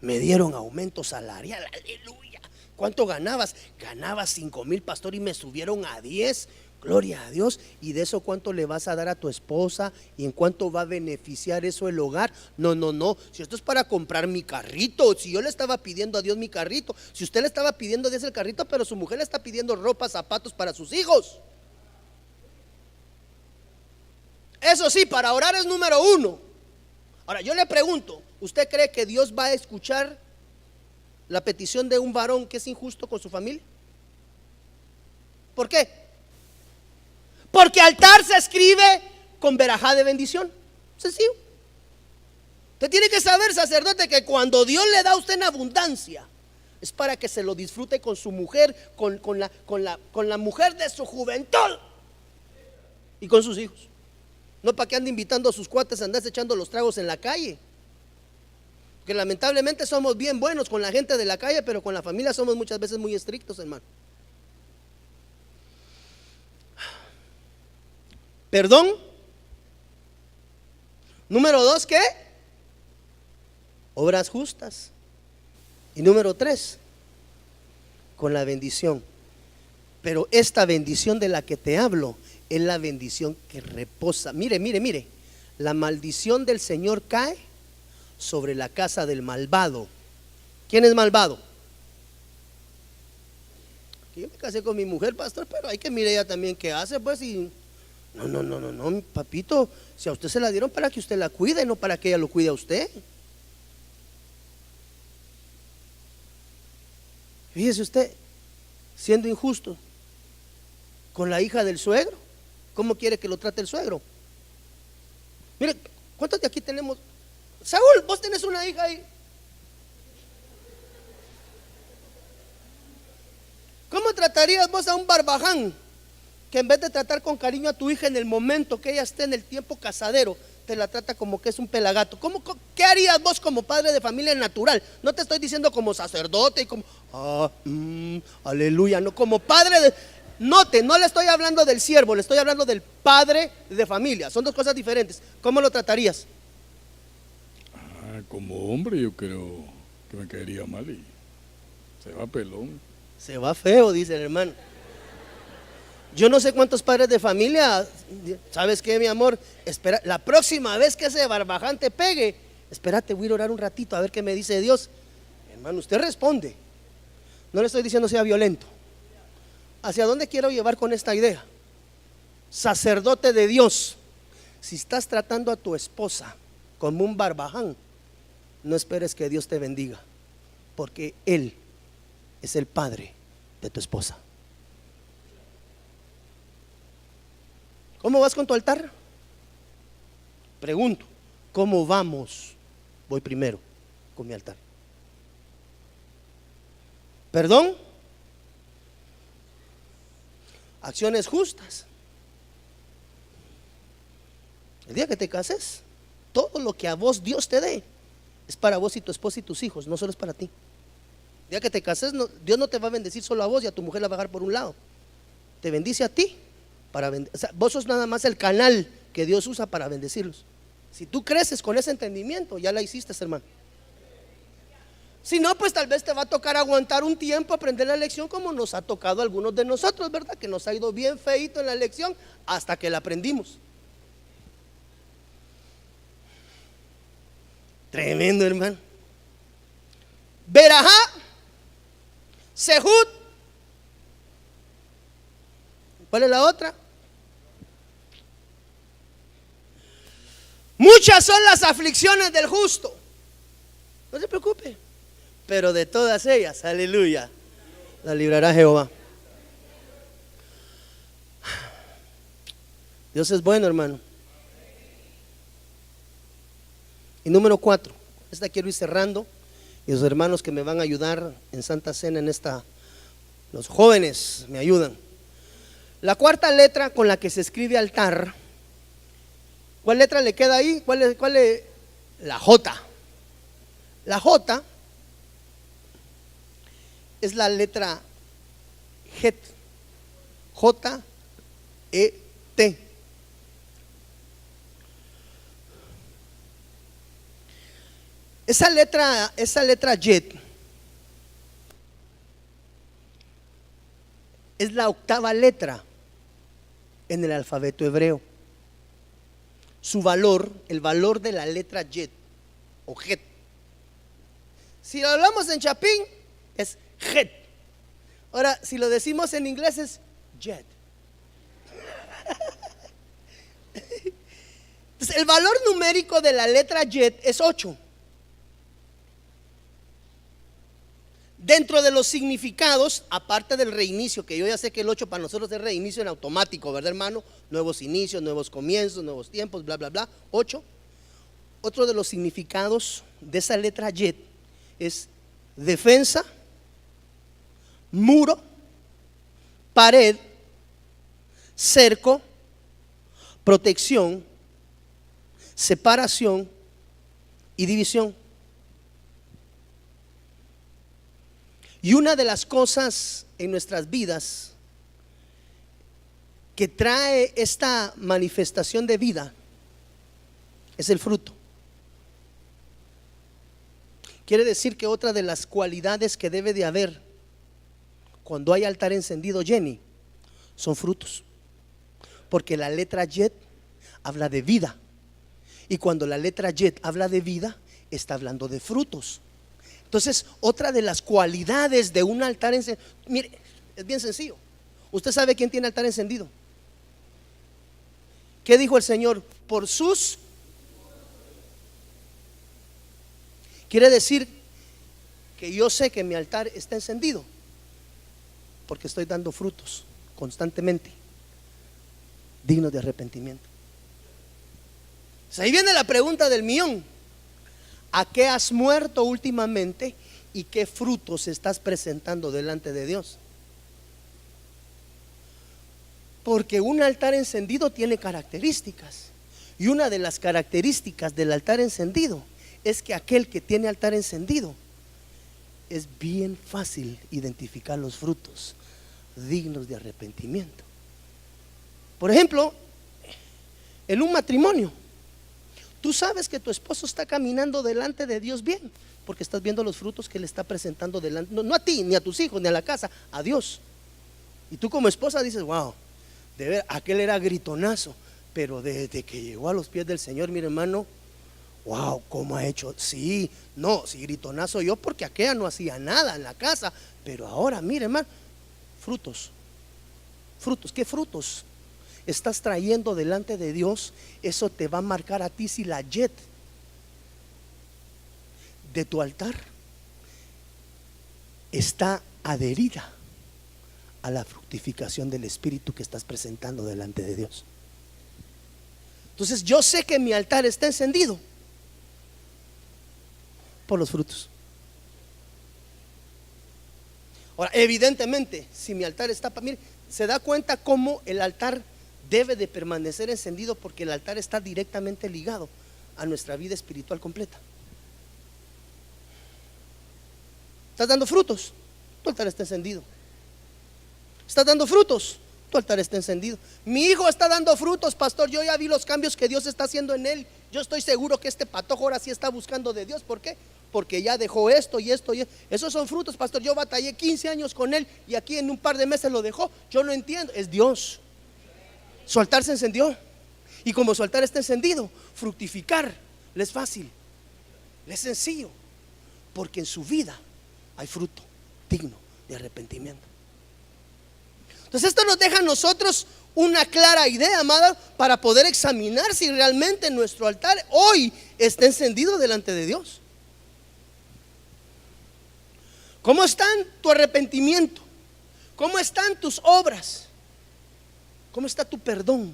Me dieron aumento salarial, aleluya. ¿Cuánto ganabas? Ganaba 5,000, pastor, y me subieron a 10. Gloria a Dios. ¿Y de eso cuánto le vas a dar a tu esposa? ¿Y en cuánto va a beneficiar eso el hogar? No. Si esto es para comprar mi carrito, si yo le estaba pidiendo a Dios mi carrito, si usted le estaba pidiendo a Dios el carrito, pero su mujer le está pidiendo ropa, zapatos para sus hijos. Eso sí, para orar es número 1. Ahora yo le pregunto, ¿usted cree que Dios va a escuchar la petición de un varón que es injusto con su familia? ¿Por qué? Porque altar se escribe con verajá de bendición. Sencillo. Usted tiene que saber, sacerdote, que cuando Dios le da a usted en abundancia, es para que se lo disfrute con su mujer, con la mujer de su juventud y con sus hijos. No para que ande invitando a sus cuates a andarse echando los tragos en la calle. Que lamentablemente somos bien buenos con la gente de la calle, pero con la familia somos muchas veces muy estrictos, hermano. Perdón. Número 2, ¿qué? Obras justas. Y número 3, con la bendición. Pero esta bendición de la que te hablo es la bendición que reposa. Mire. La maldición del Señor cae sobre la casa del malvado. ¿Quién es malvado? Yo me casé con mi mujer, pastor, pero hay que mirar ella también qué hace, pues. Y no, papito, si a usted se la dieron para que usted la cuide, no para que ella lo cuide a usted. Fíjese usted, siendo injusto con la hija del suegro, ¿cómo quiere que lo trate el suegro? Mire, ¿cuántos de aquí tenemos? Saúl, vos tenés una hija ahí. ¿Cómo tratarías vos a un barbaján que en vez de tratar con cariño a tu hija en el momento que ella esté en el tiempo casadero, te la trata como que es un pelagato? ¿Qué harías vos como padre de familia natural? No te estoy diciendo como sacerdote y como aleluya, no, como padre de... Note, no le estoy hablando del siervo, le estoy hablando del padre de familia. Son dos cosas diferentes. ¿Cómo lo tratarías? Como hombre yo creo que me caería mal y se va pelón. Se va feo, dice el hermano. Yo no sé cuántos padres de familia, ¿sabes qué, mi amor? Espera, la próxima vez que ese barbaján te pegue, espérate, voy a orar un ratito a ver qué me dice Dios. Hermano, usted responde. No le estoy diciendo sea violento. ¿Hacia dónde quiero llevar con esta idea? Sacerdote de Dios, si estás tratando a tu esposa como un barbaján, no esperes que Dios te bendiga, porque Él es el padre de tu esposa. ¿Cómo vas con tu altar? Pregunto, ¿cómo vamos? Voy primero con mi altar. ¿Perdón? Acciones justas. El día que te cases, todo lo que a vos Dios te dé es para vos y tu esposa y tus hijos, no solo es para ti. El día que te cases, Dios no te va a bendecir solo a vos y a tu mujer la va a bajar por un lado. Te bendice a ti para o sea, vos sos nada más el canal que Dios usa para bendecirlos. Si tú creces con ese entendimiento, ya la hiciste, hermano. Si no, pues tal vez te va a tocar aguantar un tiempo, aprender la lección, como nos ha tocado a algunos de nosotros, ¿verdad? Que nos ha ido bien feito en la lección hasta que la aprendimos. Tremendo, hermano. Berajá, Sehut. ¿Cuál es la otra? Muchas son las aflicciones del justo. No se preocupe, pero de todas ellas, aleluya, la librará Jehová. Dios es bueno, hermano. Y número 4, esta quiero ir cerrando, y los hermanos que me van a ayudar en Santa Cena en esta, los jóvenes me ayudan. La cuarta letra con la que se escribe altar, ¿cuál letra le queda ahí? ¿Cuál es? La J. La J es la letra Het. J-E-T. Esa letra Yet es la octava letra en el alfabeto hebreo. Su valor, el valor de la letra Yet o Het. Si lo hablamos en chapín es Het. Ahora, si lo decimos en inglés es Jet. Entonces, el valor numérico de la letra Yet es 8. Dentro de los significados, aparte del reinicio, que yo ya sé que el 8 para nosotros es reinicio en automático, ¿verdad, hermano? Nuevos inicios, nuevos comienzos, nuevos tiempos, bla, bla, bla. 8. Otro de los significados de esa letra Yet es defensa, muro, pared, cerco, protección, separación y división. Y una de las cosas en nuestras vidas que trae esta manifestación de vida es el fruto. Quiere decir que otra de las cualidades que debe de haber cuando hay altar encendido, Jenny, son frutos. Porque la letra Yet habla de vida. Y cuando la letra Yet habla de vida, está hablando de frutos. Entonces, otra de las cualidades de un altar encendido, mire, es bien sencillo. ¿Usted sabe quién tiene altar encendido? ¿Qué dijo el Señor? Por sus. Quiere decir que yo sé que mi altar está encendido porque estoy dando frutos constantemente dignos de arrepentimiento. Ahí viene la pregunta del millón: ¿a qué has muerto últimamente y qué frutos estás presentando delante de Dios? Porque un altar encendido tiene características, y una de las características del altar encendido es que aquel que tiene altar encendido es bien fácil identificar los frutos dignos de arrepentimiento. Por ejemplo, en un matrimonio, tú sabes que tu esposo está caminando delante de Dios bien, porque estás viendo los frutos que le está presentando delante, no a ti, ni a tus hijos, ni a la casa, a Dios. Y tú como esposa dices: wow, de ver, aquel era gritonazo, pero desde que llegó a los pies del Señor, mi hermano, wow, ¿cómo ha hecho? Sí, no, sí, gritonazo yo, porque aquella no hacía nada en la casa, pero ahora, mire, hermano, frutos. ¿Qué frutos estás trayendo delante de Dios? Eso te va a marcar a ti si la Yet de tu altar está adherida a la fructificación del Espíritu que estás presentando delante de Dios. Entonces yo sé que mi altar está encendido por los frutos. Ahora, evidentemente, si mi altar está, mire, se da cuenta cómo el altar debe de permanecer encendido, porque el altar está directamente ligado a nuestra vida espiritual completa. ¿Estás dando frutos? Tu altar está encendido. ¿Estás dando frutos? Tu altar está encendido. Mi hijo está dando frutos, pastor. Yo ya vi los cambios que Dios está haciendo en él. Yo estoy seguro que este patojo ahora sí está buscando de Dios. ¿Por qué? Porque ya dejó esto y esto y esto. Esos son frutos, pastor. Yo batallé 15 años con él y aquí en un par de meses lo dejó. Yo no entiendo. Es Dios. Su altar se encendió. Y como su altar está encendido, fructificar le es fácil, le es sencillo, porque en su vida hay fruto digno de arrepentimiento. Entonces esto nos deja a nosotros una clara idea, amada, para poder examinar si realmente nuestro altar hoy está encendido delante de Dios. ¿Cómo están tu arrepentimiento? ¿Cómo están tus obras? ¿Cómo está tu perdón?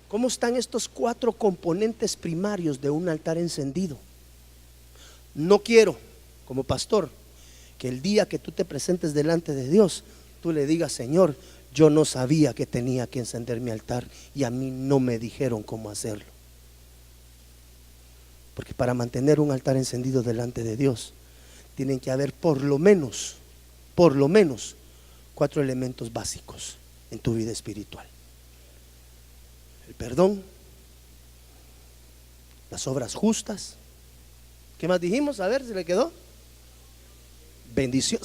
¿Cómo están estos 4 componentes primarios de un altar encendido? No quiero, como pastor, que el día que tú te presentes delante de Dios, tú le digas: Señor, yo no sabía que tenía que encender mi altar y a mí no me dijeron cómo hacerlo. Porque para mantener un altar encendido delante de Dios, tienen que haber por lo menos 4 elementos básicos en tu vida espiritual: el perdón, las obras justas. ¿Qué más dijimos? A ver, ¿se le quedó? Bendición.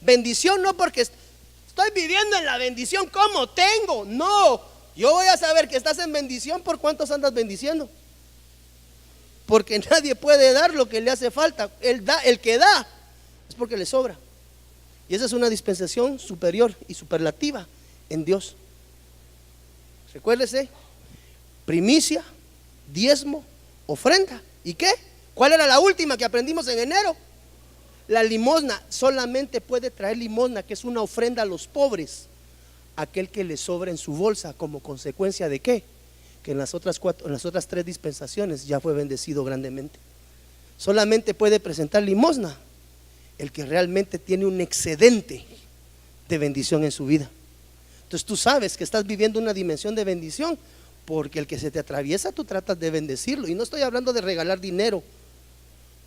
Bendición no porque estoy viviendo en la bendición como tengo. No, yo voy a saber que estás en bendición por cuántos andas bendiciendo. Porque nadie puede dar lo que le hace falta. El que da es porque le sobra. Y esa es una dispensación superior y superlativa en Dios. Recuérdese: primicia, diezmo, ofrenda. ¿Y qué? ¿Cuál era la última que aprendimos en enero? La limosna. Solamente puede traer limosna, que es una ofrenda a los pobres, aquel que le sobra en su bolsa. ¿Como consecuencia de qué? Que en las otras 3 dispensaciones ya fue bendecido grandemente. Solamente puede presentar limosna el que realmente tiene un excedente de bendición en su vida. Entonces tú sabes que estás viviendo una dimensión de bendición porque el que se te atraviesa tú tratas de bendecirlo. Y no estoy hablando de regalar dinero.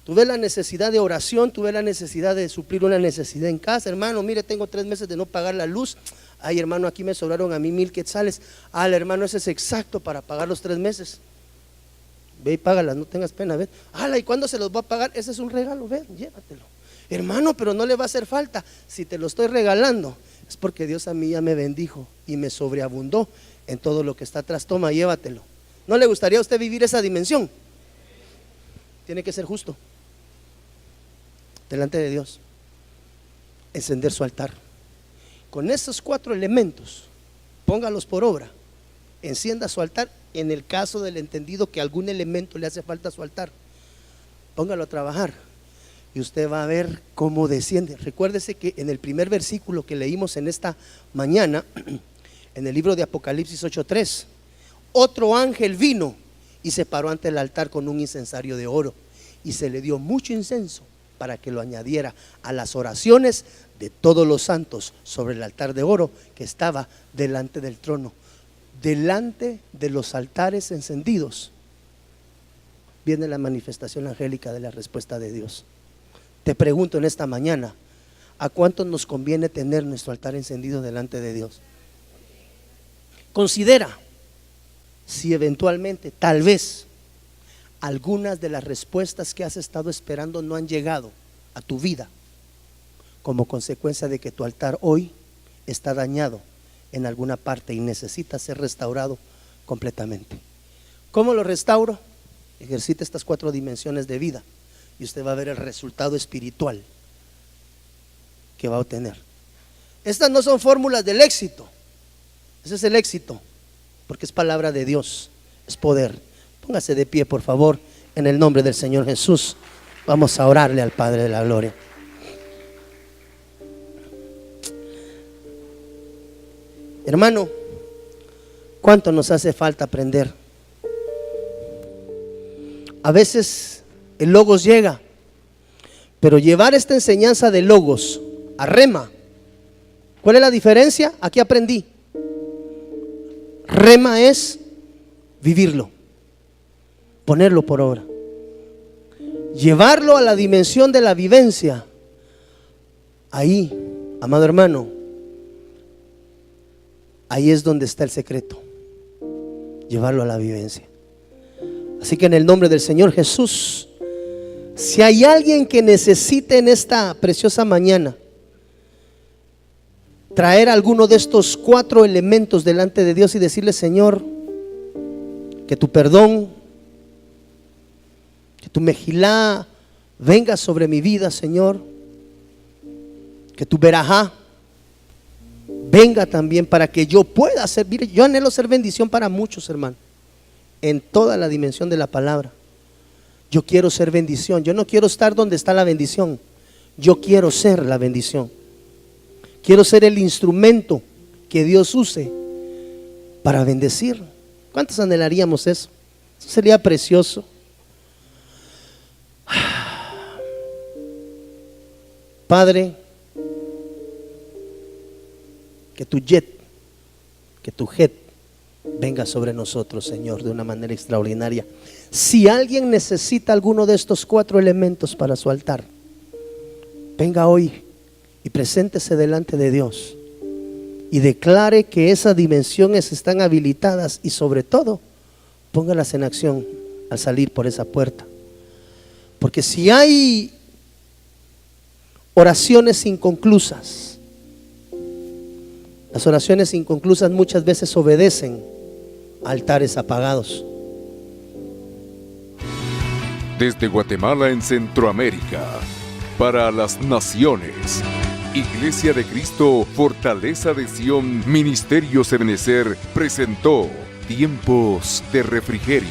Tú ves la necesidad de oración, tú ves la necesidad de suplir una necesidad en casa. Hermano, mire, tengo 3 meses de no pagar la luz. Ay, hermano, aquí me sobraron a mí 1000 quetzales. Ah, el hermano, ese es exacto para pagar los 3 meses. Ve y págalas, no tengas pena, ve. Ah, ¿y cuándo se los va a pagar? Ese es un regalo, ve, llévatelo. Hermano, pero no le va a hacer falta. Si te lo estoy regalando, es porque Dios a mí ya me bendijo y me sobreabundó en todo lo que está atrás. Toma, llévatelo. ¿No le gustaría a usted vivir esa dimensión? Tiene que ser justo delante de Dios, encender su altar. Con esos 4 elementos, póngalos por obra. Encienda su altar. En el caso del entendido que algún elemento le hace falta a su altar, póngalo a trabajar y usted va a ver cómo desciende. Recuérdese que en el primer versículo que leímos en esta mañana, en el libro de Apocalipsis 8:3, otro ángel vino y se paró ante el altar con un incensario de oro, y se le dio mucho incienso para que lo añadiera a las oraciones de todos los santos sobre el altar de oro que estaba delante del trono. Delante de los altares encendidos viene la manifestación angélica de la respuesta de Dios. Te pregunto en esta mañana: ¿a cuántos nos conviene tener nuestro altar encendido delante de Dios? Considera si eventualmente, tal vez, algunas de las respuestas que has estado esperando no han llegado a tu vida como consecuencia de que tu altar hoy está dañado en alguna parte y necesita ser restaurado completamente. ¿Cómo lo restauro? Ejercita estas 4 dimensiones de vida y usted va a ver el resultado espiritual que va a obtener. Estas no son fórmulas del éxito. Ese es el éxito, porque es palabra de Dios, es poder. Póngase de pie, por favor, en el nombre del Señor Jesús. Vamos a orarle al Padre de la Gloria. Hermano, ¿cuánto nos hace falta aprender? A veces el logos llega, pero llevar esta enseñanza de logos a rema, ¿cuál es la diferencia? Aquí aprendí. Rema es vivirlo, ponerlo por obra, llevarlo a la dimensión de la vivencia. Ahí, amado hermano, ahí es donde está el secreto, llevarlo a la vivencia. Así que en el nombre del Señor Jesús, si hay alguien que necesite en esta preciosa mañana traer alguno de estos 4 elementos delante de Dios y decirle: Señor, que tu perdón, que tu mejilá venga sobre mi vida, Señor, que tu verajá venga también para que yo pueda ser. Mire, yo anhelo ser bendición para muchos, hermano, en toda la dimensión de la palabra. Yo quiero ser bendición. Yo no quiero estar donde está la bendición. Yo quiero ser la bendición. Quiero ser el instrumento que Dios use para bendecir. ¿Cuántos anhelaríamos eso? Eso sería precioso. Padre, que tu jet, que tu jet venga sobre nosotros, Señor, de una manera extraordinaria. Si alguien necesita alguno de estos 4 elementos para su altar, venga hoy y preséntese delante de Dios y declare que esas dimensiones están habilitadas y sobre todo póngalas en acción al salir por esa puerta. Porque si hay oraciones inconclusas, las oraciones inconclusas muchas veces obedecen a altares apagados. Desde Guatemala en Centroamérica, para las naciones, Iglesia de Cristo, Fortaleza de Sion, Ministerios Ebenecer presentó Tiempos de Refrigerio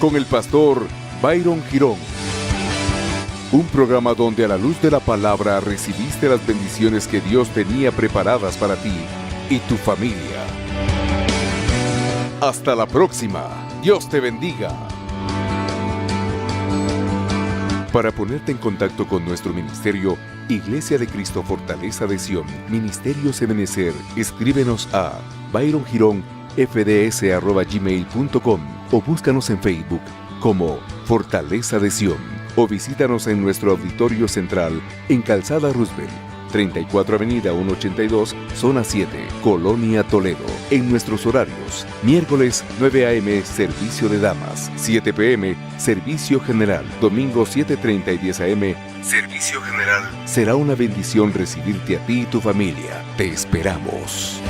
con el pastor Byron Girón. Un programa donde a la luz de la palabra recibiste las bendiciones que Dios tenía preparadas para ti y tu familia. Hasta la próxima. Dios te bendiga. Para ponerte en contacto con nuestro ministerio, Iglesia de Cristo Fortaleza de Sion, Ministerios Ebenecer, escríbenos a byrongironfds@gmail.com o búscanos en Facebook como Fortaleza de Sion o visítanos en nuestro auditorio central en Calzada Roosevelt, 34 Avenida 182, Zona 7, Colonia Toledo. En nuestros horarios: miércoles 9 a.m. servicio de damas, 7 p.m. servicio general, domingo 7:30 y 10 a.m. servicio general. Será una bendición recibirte a ti y tu familia. Te esperamos.